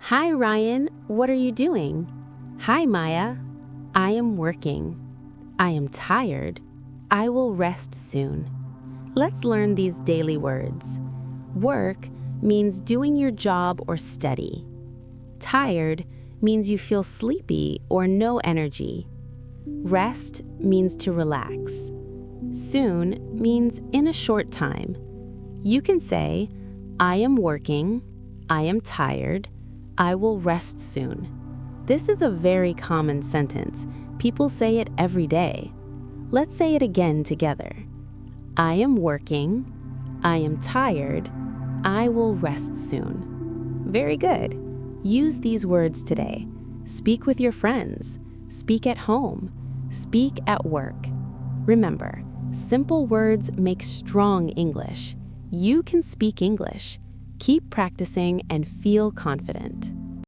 Hi, Ryan. What are you doing? Hi, Maya. I am working. I am tired. I will rest soon. Let's learn these daily words. Work means doing your job or study. Tired means you feel sleepy or no energy. Rest means to relax. Soon means in a short time. You can say, I am working, I am tired, I will rest soon. This is a very common sentence. People say it every day. Let's say it again together. I am working, I am tired, I will rest soon. Very good. Use these words today. Speak with your friends. Speak at home. Speak at work. Remember, simple words make strong English. You can speak English. Keep practicing and feel confident.